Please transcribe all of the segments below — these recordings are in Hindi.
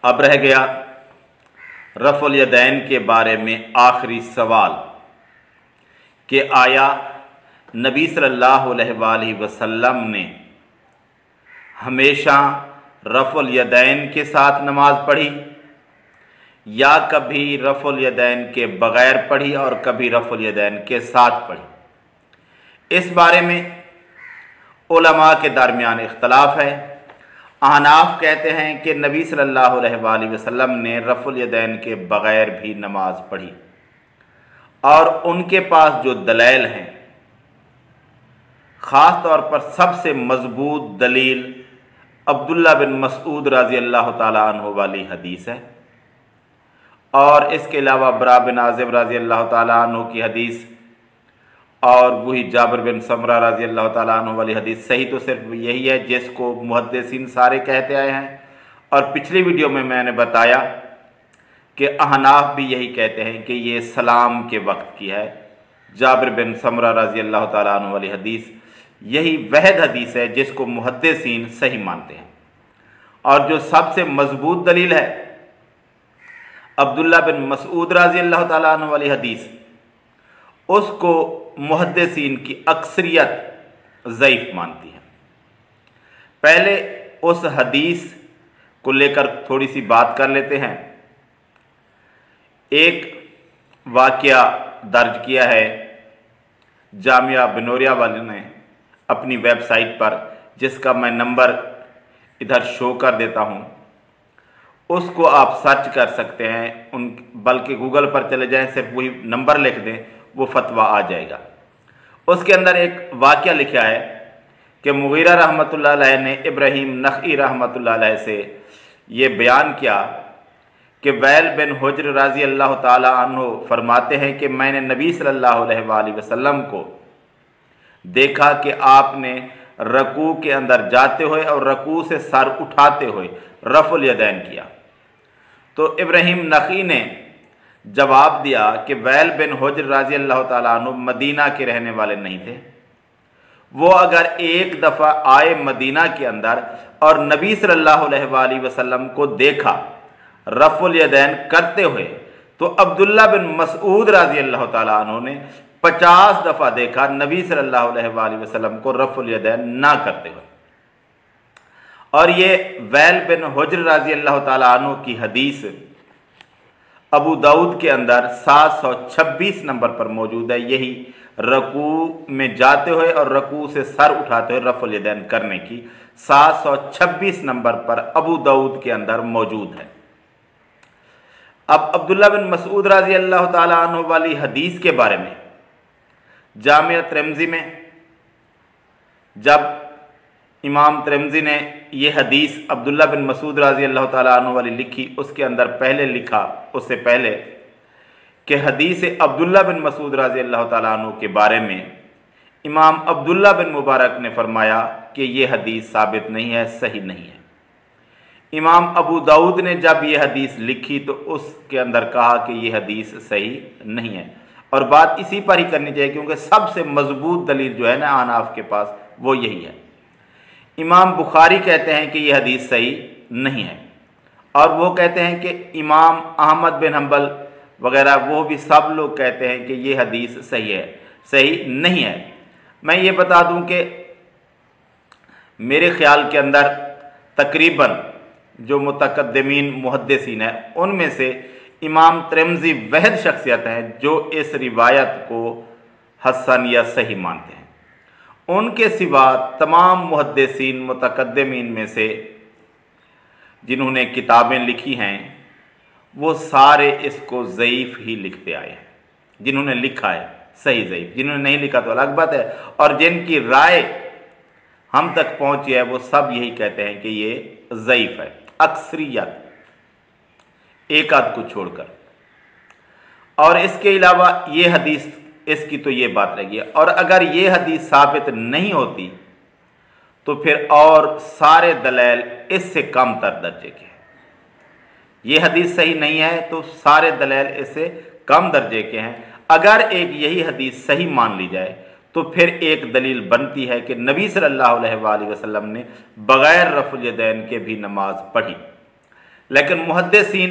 अब रह गया रफ़ुल यदैन के बारे में आखिरी सवाल कि आया नबी सल्लल्लाहु अलैहि वसल्लम ने हमेशा रफ़ुल यदैन के साथ नमाज पढ़ी या कभी रफ़ुल यदैन के बग़ैर पढ़ी और कभी रफ़ुल यदैन के साथ पढ़ी। इस बारे में उलमा के दरमियान इख्तलाफ है। अहनाफ कहते हैं कि नबी सल्लल्लाहु अलैहि वसल्लम ने रफ़ुल यदैन के बग़ैर भी नमाज पढ़ी और उनके पास जो दलील हैं, ख़ास तौर पर सबसे मज़बूत दलील अब्दुल्ला बिन मसऊद रज़ी अल्लाह ताला अन्हु वाली हदीस है और इसके अलावा बरा बिन आज़िब रज़ी अल्लाह ताला अन्हु की हदीस और वही जाबिर बिन समरा रज़ी अल्लाह ताला अन्हु वाली हदीस। सही तो सिर्फ यही है जिसको मुहद्दिसीन सारे कहते आए हैं और पिछली वीडियो में मैंने बताया कि अहनाफ भी यही कहते हैं कि ये सलाम के वक्त की है। जाबिर बिन समरा रज़ी अल्लाह ताला अन्हु वाली हदीस यही वहद हदीस है जिसको मुहद्दिसीन सही मानते हैं। और जो सबसे मजबूत दलील है अब्दुल्ला बिन मसऊद रज़ी अल्लाह ताला अन्हु वाली हदीस, उसको मुहद्दिसीन की अक्सरियत ज़ईफ़ मानती है। पहले उस हदीस को लेकर थोड़ी सी बात कर लेते हैं। एक वाक़या दर्ज किया है जामिया बिनोरिया वाले ने अपनी वेबसाइट पर, जिसका मैं नंबर इधर शो कर देता हूँ। उसको आप सर्च कर सकते हैं, बल्कि गूगल पर चले जाएं, सिर्फ वही नंबर लिख दें, वो फतवा आ जाएगा। उसके अंदर एक वाक़या लिखा है कि मुगीरा रहमतुल्लाह अलैह ने इब्राहीम नख़ई रहमतुल्लाह अलैह से ये बयान किया कि वैल बिन हुज्र रज़ी अल्लाह ताला अन्हु फरमाते हैं कि मैंने नबी सल्लल्लाहु अलैहि वसल्लम को देखा कि आपने रकू के अंदर जाते हुए और रकू से सर उठाते हुए रफ़ुल यदैन किया। तो इब्राहीम नख़ई ने जवाब दिया कि वैल बिन हुज्र रज़ी अल्लाह ताला अन्हु मदीना के रहने वाले नहीं थे। वो अगर एक दफ़ा आए मदीना के अंदर और नबी सल्लल्लाहु अलैहि वसल्लम को देखा रफ़ुल यदैन करते हुए, तो अब्दुल्ला बिन मसऊद रज़ी अल्लाह ताला अन्हु ने 50 दफ़ा देखा नबी सल्लल्लाहु अलैहि वसल्लम को रफ़ुल यदैन ना करते हुए। और ये वैल बिन हुज्र रज़ी अल्लाह ताला अन्हु की हदीस अबू दाऊद के अंदर 726 नंबर पर मौजूद है। यही रकू में जाते हुए और रकू से सर उठाते हुए रफ़ुल यदैन करने की 726 नंबर पर अबू दाऊद के अंदर मौजूद है। अब अब्दुल्ला बिन मसऊद रज़ी अल्लाह ताला अन्हु वाली हदीस के बारे में जामिया तिरमिज़ी में जब इमाम तिरमिज़ी ने यह हदीस अब्दुल्ला बिन मसऊद रज़ी अल्लाह ताला अन्हु वाली लिखी, उसके अंदर पहले लिखा उससे पहले कि हदीस अब्दुल्ला बिन मसऊद रज़ी अल्लाह ताला अन्हु के बारे में इमाम अब्दुल्ला बिन मुबारक ने फरमाया कि यह हदीस साबित नहीं है, सही नहीं है। इमाम अबू दाऊद ने जब यह हदीस लिखी तो उसके अंदर कहा कि यह हदीस सही नहीं है। और बात इसी पर ही करनी चाहिए क्योंकि सबसे मजबूत दलील जो है ना अहनाफ के पास वो यही है। इमाम बुखारी कहते हैं कि यह हदीस सही नहीं है और वो कहते हैं कि इमाम अहमद बिन हम्बल वगैरह वो भी सब लोग कहते हैं कि यह हदीस सही है, सही नहीं है। मैं ये बता दूं कि मेरे ख्याल के अंदर तकरीबन जो मुतकद्दिमीन मुहद्दिसीन है उनमें से इमाम तिरमिज़ी वहद शख्सियत हैं जो इस रिवायत को हसन या सही मानते हैं। उनके सिवा तमाम मुहद्दिसीन मुतकद्दिमीन में से जिन्होंने किताबें लिखी हैं वो सारे इसको ज़ईफ़ ही लिखते आए हैं। जिन्होंने लिखा है सही ज़ईफ़, जिन्होंने नहीं लिखा तो अलग बात है। और जिनकी राय हम तक पहुंची है वो सब यही कहते हैं कि ये ज़ईफ़ है, अक्सरियत एक आध को छोड़कर। और इसके अलावा ये हदीस, इसकी तो ये बात रहेगी। और अगर ये हदीस साबित नहीं होती तो फिर और सारे दलील इससे कम तर दर्जे के हैं। ये हदीस सही नहीं है तो सारे दलील इससे कम दर्जे के हैं। अगर एक यही हदीस सही मान ली जाए तो फिर एक दलील बनती है कि नबी सल्लल्लाहु अलैहि वसल्लम ने बग़ैर रफ़ुल यदैन के भी नमाज पढ़ी। लेकिन मुहद्दिसीन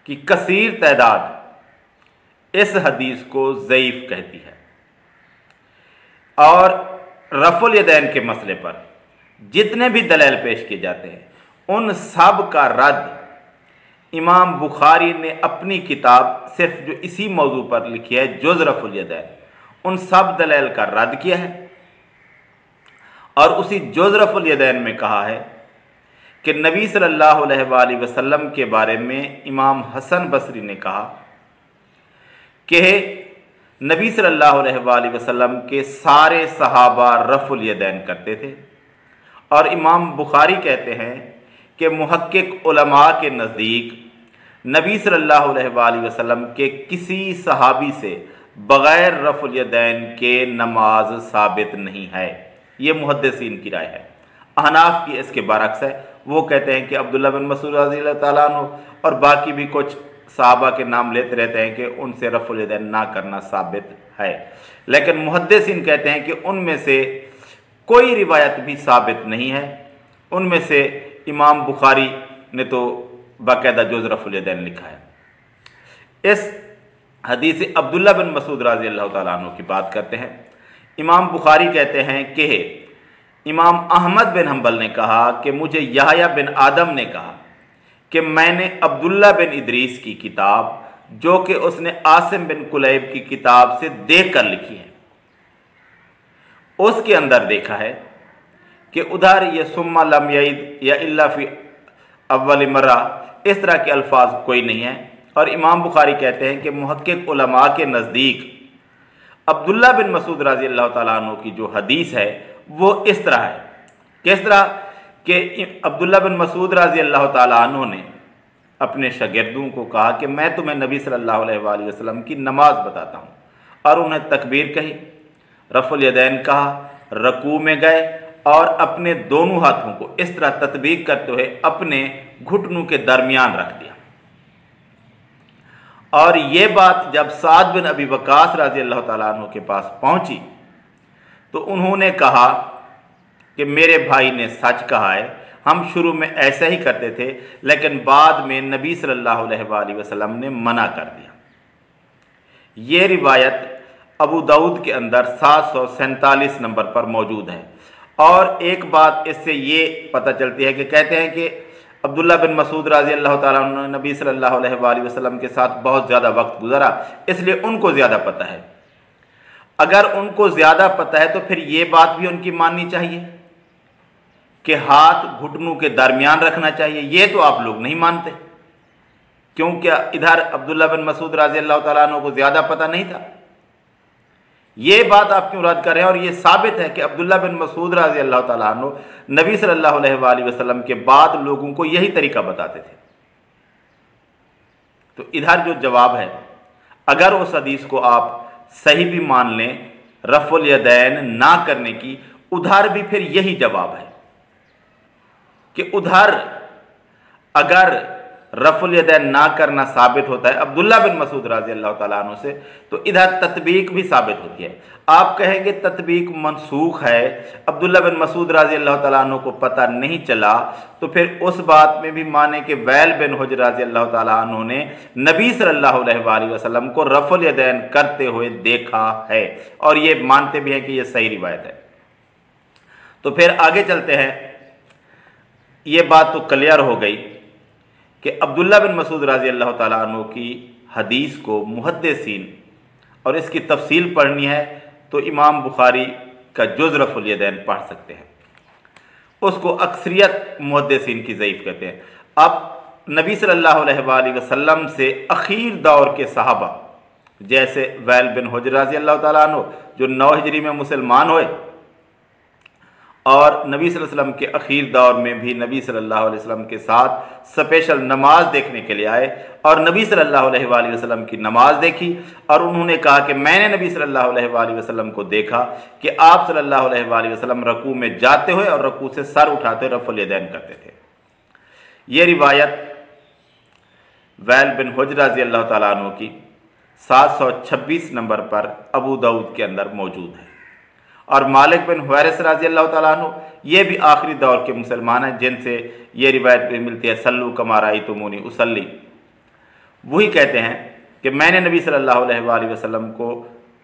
की कसीर तादाद इस हदीस को ज़ईफ़ कहती है। और रफ़ुल यदैन के मसले पर जितने भी दलाइल पेश किए जाते हैं उन सब का रद्द इमाम बुखारी ने अपनी किताब सिर्फ जो इसी मौजू पर लिखी है जुज़ रफ़ुल यदैन, उन सब दलाइल का रद्द किया है। और उसी जुज़ रफ़ुल यदैन में कहा है कि नबी सल्लल्लाहु अलैहि वसल्लम के बारे में इमाम हसन बसरी ने कहा कि नबी सल्लल्लाहु अलैहि वसल्लम के सारे सहाबा रफ़ुल यदैन करते थे। और इमाम बुखारी कहते हैं कि मुहक्किक उलमा के नज़दीक नबी सल्लल्लाहु अलैहि वसल्लम के किसी सहाबी से बग़ैर रफ़ुल यदैन के नमाज साबित नहीं है। ये मुहद्दिसीन की राय है। अहनाफ की इसके बरक्स है। वो कहते हैं कि अब्दुल्ला बिन मसूद रज़ियल्लाहु ताला अन्हु और बाकी भी कुछ सहाबा के नाम लेते रहते हैं कि उनसे रफ़ुल यदैन ना करना साबित है, लेकिन मुहद्दिसीन कहते हैं कि उनमें से कोई रिवायत भी साबित नहीं है। उनमें से इमाम बुखारी ने तो बाकायदा जुज़ रफ़ुल यदैन लिखा है। इस हदीस अब्दुल्ला बिन मसूद रज़ियल्लाहु ताला अन्हु की बात करते हैं। इमाम बुखारी कहते हैं कि इमाम अहमद बिन हम्बल ने कहा कि मुझे यहया बिन आदम ने कहा कि मैंने अब्दुल्ला बिन इदरीस की किताब, जो कि उसने आसिम बिन कुलैब की किताब से देख कर लिखी है, उसके अंदर देखा है कि उधर ये सुम्मा लम यईद या इल्ला फी अव्वल मर्रा इस तरह के अल्फाज कोई नहीं है। और इमाम बुखारी कहते हैं कि मुहक्किक उलमा के नज़दीक अब्दुल्ला बिन मसूद रज़ियल्लाहु ताला अन्हु की जो हदीस है वो इस तरह है। किस तरह कि अब्दुल्ला बिन मसूद रज़ियल्लाहु ताला अन्हु ने अपने शागिर्दों को कहा कि मैं तुम्हें नबी सल्लल्लाहु अलैहि वसल्लम की नमाज बताता हूँ, और उन्हें तकबीर कही, रफ़ुल यदैन कहा, रकू में गए और अपने दोनों हाथों को इस तरह तत्बीक करते हुए अपने घुटनों के दरमियान रख दिया। और ये बात जब साद बिन अबी वक़ास रज़ियल्लाहु ताला अन्हु के पास पहुंची तो उन्होंने कहा कि मेरे भाई ने सच कहा है, हम शुरू में ऐसा ही करते थे लेकिन बाद में नबी सल्लल्लाहु अलैहि वसल्लम ने मना कर दिया। ये रिवायत अबू दाऊद के अंदर 747 नंबर पर मौजूद है। और एक बात इससे ये पता चलती है कि कहते हैं कि अब्दुल्ला बिन मसूद रज़ियल्लाहु ताला अन्हु नबी सल्लल्लाहु अलैहि वसल्लम के साथ बहुत ज़्यादा वक्त गुजरा, इसलिए उनको ज़्यादा पता है। अगर उनको ज़्यादा पता है तो फिर ये बात भी उनकी माननी चाहिए कि हाथ घुटनों के दरमियान रखना चाहिए। ये तो आप लोग नहीं मानते, क्योंकि इधर अब्दुल्ला बिन मसूद रज़ियल्लाहु ताला अन्हु को ज़्यादा पता नहीं था। ये बात आप क्यों रद्द कर रहे हैं? और ये साबित है कि अब्दुल्ला बिन मसूद रज़ियल्लाहु ताला अन्हु नबी सल्लल्लाहु अलैहि वसल्लम के बाद लोगों को यही तरीका बताते थे। तो इधर जो जवाब है, अगर उस हदीस को आप सही भी मान लें रफ़ुल यदैन ना करने की, उधर भी फिर यही जवाब है कि उधर अगर रफ़ुल यदैन ना करना साबित होता है अब्दुल्ला बिन मसूद रज़ियल्लाहु ताला अन्हु से, तो इधर तत्बीक भी साबित होती है। आप कहेंगे तत्बीक मनसूख है, अब्दुल्ला बिन मसूद रज़ियल्लाहु ताला अन्हु को पता नहीं चला, तो फिर उस बात में भी माने कि वैल बिन हुज्र रज़ियल्लाहु ताला अन्हु ने नबी सल्लल्लाहु अलैहि वसल्लम को रफ़ुल यदैन करते हुए देखा है, और ये मानते भी हैं कि ये सही रिवायत है। तो फिर आगे चलते हैं। ये बात तो क्लियर हो गई कि अब्दुल्ला बिन मसूद रज़ियल्लाहु ताला अन्हु की हदीस को मुहद्दिसीन और इसकी तफसील पढ़नी है तो इमाम बुखारी का जुज़ रफ़ुल यदैन पढ़ सकते हैं। उसको अक्सरियत मुहद्दिसीन की ज़ईफ़ कहते हैं। अब नबी सल्लल्लाहु अलैहि वसल्लम से अखीर दौर के सहाबा जैसे वैल बिन हुज्र रज़ियल्लाहु ताला अन्हु जो 9 हिजरी में मुसलमान हुए, और नबी सल्लल्लाहु अलैहि वसल्लम के अखीर दौर में भी नबी सल्लल्लाहु अलैहि वसल्लम के साथ स्पेशल नमाज देखने के लिए आए, और नबी सल्लल्लाहु अलैहि वसल्लम की नमाज देखी, और उन्होंने कहा कि मैंने नबी सल्लल्लाहु अलैहि वसल्लम को देखा कि आप सल्लल्लाहु अलैहि वसल्लम रकू में जाते हुए और रकू से सर उठाते हुए रफ़ुल यदैन करते थे। ये रिवायत वैल बिन हुज्र रज़ियल्लाहु ताला अन्हु की 726 नंबर पर अबू दाऊद के अंदर मौजूद है। और मालिक बिन हुवैरिस रज़ी अल्लाह ताला अन्हु ये भी आखिरी दौर के मुसलमान हैं, जिनसे ये रिवायत भी मिलती है सल्लू कमा रअयतुमूनी उसल्ली। वही कहते हैं कि मैंने नबी सल्लल्लाहु अलैहि वसल्लम को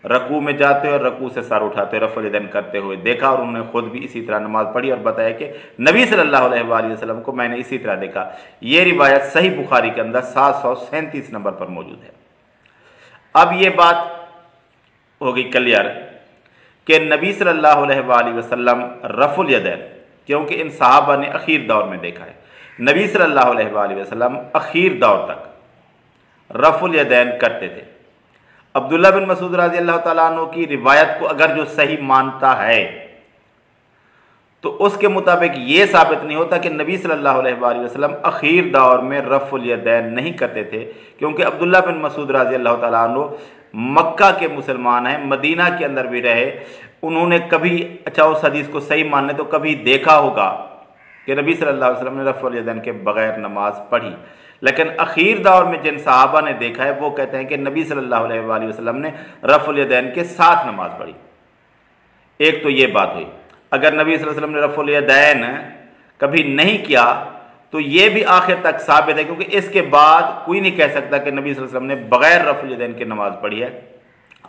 रकू में जाते और रकू से सर उठाते रफ़ुल यदैन करते हुए देखा, और उन्होंने खुद भी इसी तरह नमाज पढ़ी और बताया कि नबी सल्लल्लाहु अलैहि वसल्लम को मैंने इसी तरह देखा। ये रिवायत सही बुखारी के अंदर 737 नंबर पर मौजूद है। अब ये बात हो गई क्लियर कि नबी सल्लल्लाहु अलैहि वसल्लम रफ़ुल यदैन, क्योंकि इन सहाबा ने अखीर दौर में देखा है, नबी सल्लल्लाहु अलैहि वसल्लम अखीर दौर तक रफ़ुल यदैन करते थे। अब्दुल्ला बिन मसूद रज़ी अल्लाह ताला अन्हु की रिवायत को अगर जो सही मानता है तो उसके मुताबिक ये साबित नहीं होता कि नबी सल्लल्लाहु अलैहि वसल्लम अखीर दौर में रफ़ुल यदैन नहीं करते थे, क्योंकि अब्दुल्ला बिन मसूद रज़ी अल्लाह ताला अन्हु मक्का के मुसलमान हैं, मदीना के अंदर भी रहे। उन्होंने कभी, अच्छा उस हदीस को सही मान लें तो कभी देखा होगा कि नबी सल्लल्लाहु अलैहि वसल्लम ने रफ़ुल यदैन के बगैर नमाज पढ़ी, लेकिन अखीर दौर में जिन सहाबा ने देखा है वो कहते हैं कि नबी सल्लल्लाहु अलैहि वसल्लम ने रफ़ुल यदैन के साथ नमाज पढ़ी। एक तो ये बात हुई। अगर नबी सल्लल्लाहु अलैहि वसल्लम ने रफ़ुल यदैन कभी नहीं किया तो ये भी आखिर तक साबित है, क्योंकि इसके बाद कोई नहीं कह सकता कि नबी सल्लल्लाहु अलैहि वसल्लम ने बगैर रफ़ुल यदैन की नमाज पढ़ी है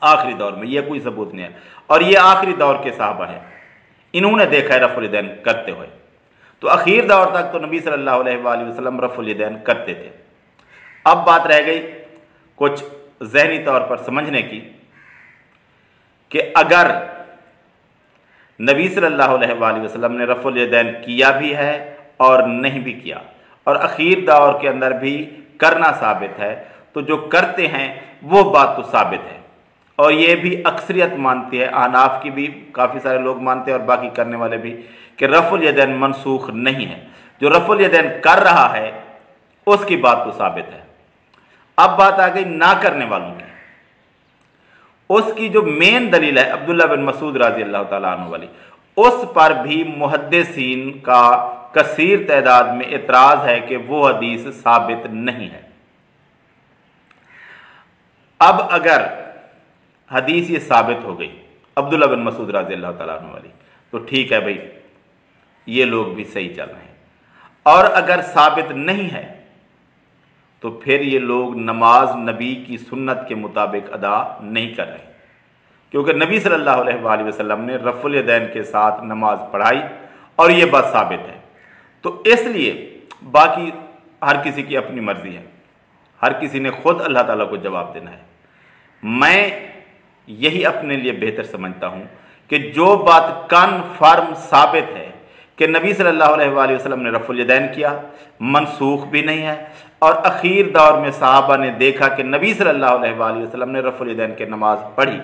आखिरी दौर में, यह कोई सबूत नहीं है। और ये आखिरी दौर के सहाबा हैं, इन्होंने देखा है रफ़ुल यदैन करते हुए। तो अखीर दौर तक तो नबी सल्लल्लाहु अलैहि वसल्लम रफ़ुल यदैन करते थे। अब बात रह गई कुछ ज़हनी तौर पर समझने की कि अगर नबी सल्लल्लाहु अलैहि वसल्लम ने रफ़ुल यदैन किया भी है और नहीं भी किया, और अखीर दौर के अंदर भी करना साबित है, तो जो करते हैं वो बात तो साबित है। और ये भी अक्सरियत मानती है, अहनाफ की भी काफ़ी सारे लोग मानते हैं और बाकी करने वाले भी, कि रफ़ुल यदैन मनसूख नहीं है। जो रफ़ुल यदैन कर रहा है उसकी बात तो साबित है। अब बात आ गई ना करने वालों की। उसकी जो मेन दलील है अब्दुल्ला बिन मसूद रज़ी अल्लाह ताला अन्हु वाली, उस पर भी मुहद्दिसीन का कसीर तादाद में एतराज़ है कि वो हदीस साबित नहीं है। अब अगर हदीस ये साबित हो गई अब्दुल्ला बिन मसूद रज़ी अल्लाह ताला अन्हु वाली, तो ठीक है भाई, ये लोग भी सही चल रहे हैं। और अगर साबित नहीं है तो फिर ये लोग नमाज नबी की सुन्नत के मुताबिक अदा नहीं कर रहे, क्योंकि नबी सल्लल्लाहु अलैहि वसल्लम ने रफ़ुल यदैन के साथ नमाज पढ़ाई और ये बात साबित है। तो इसलिए बाकी हर किसी की अपनी मर्जी है, हर किसी ने खुद अल्लाह ताला को जवाब देना है। मैं यही अपने लिए बेहतर समझता हूँ कि जो बात कन्फर्म साबित है कि नबी सल्लल्लाहु अलैहि वसल्लम ने रफ़ुल यदैन किया, मनसूख भी नहीं है, और अखीर दौर में सहाबा ने देखा कि नबी सल्लल्लाहु अलैहि वसल्लम ने रफ़ुल यदैन की नमाज पढ़ी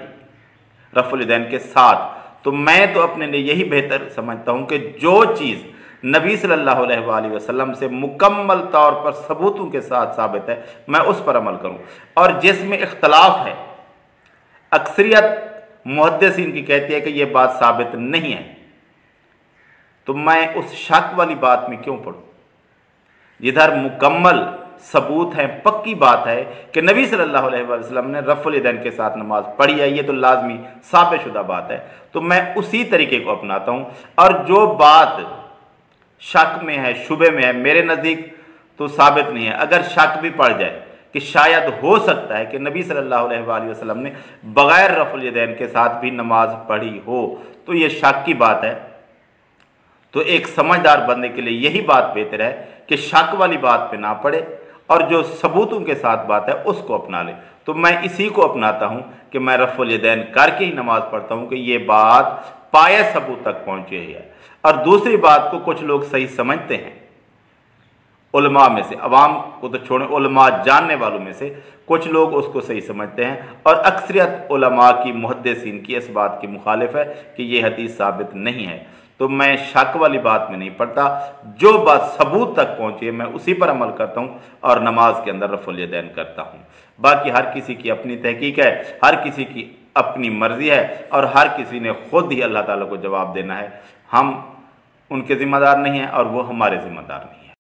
रफ़ुल यदैन के साथ, तो मैं तो अपने लिए यही बेहतर समझता हूँ कि जो चीज़ नबी सल्लल्लाहु अलैहि वसल्लम से मुकम्मल तौर पर सबूतों के साथ साबित है, मैं उस पर अमल करूँ। और जिसमें इख्तलाफ है, अक्सरियत मुहद्दिसीन की कहती है कि यह बात साबित नहीं है, तो मैं उस शक वाली बात में क्यों पढ़ूं जिधर मुकम्मल सबूत है, पक्की बात है कि नबी सल्लल्लाहु अलैहि वसल्लम ने रफ़ुल यदैन के साथ नमाज पढ़ी है, ये तो लाजमी साबित शुदा बात है। तो मैं उसी तरीके को अपनाता हूँ। और जो बात शक में है, शुबे में है, मेरे नज़दीक तो साबित नहीं है। अगर शक भी पड़ जाए कि शायद हो सकता है कि नबी सल्लल्लाहु अलैहि वसल्लम ने बग़ैर रफ़ुल यदैन के साथ भी नमाज पढ़ी हो, तो ये शक की बात है। तो एक समझदार बंदे के लिए यही बात बेहतर है कि शक वाली बात पे ना पड़े और जो सबूतों के साथ बात है उसको अपना ले। तो मैं इसी को अपनाता हूँ कि मैं रफ़ुल यदैन करके ही नमाज पढ़ता हूँ कि ये बात पाए सबूत तक पहुँची है। और दूसरी बात को कुछ लोग सही समझते हैं, उलमा में से, अवाम को तो छोड़ें, उलमा जानने वालों में से कुछ लोग उसको सही समझते हैं, और अक्सरियत उलमा की मुहद्दिसीन की इस बात की मुखालिफ है कि ये हदीस साबित नहीं है। तो मैं शक वाली बात में नहीं पड़ता, जो बात सबूत तक पहुँची है मैं उसी पर अमल करता हूँ और नमाज के अंदर रफ़ुल यदैन करता हूँ। बाकी हर किसी की अपनी तहकीक है, हर किसी की अपनी मर्ज़ी है, और हर किसी ने खुद ही अल्लाह ताला को जवाब देना है। हम उनके ज़िम्मेदार नहीं हैं और वो हमारे ज़िम्मेदार नहीं हैं।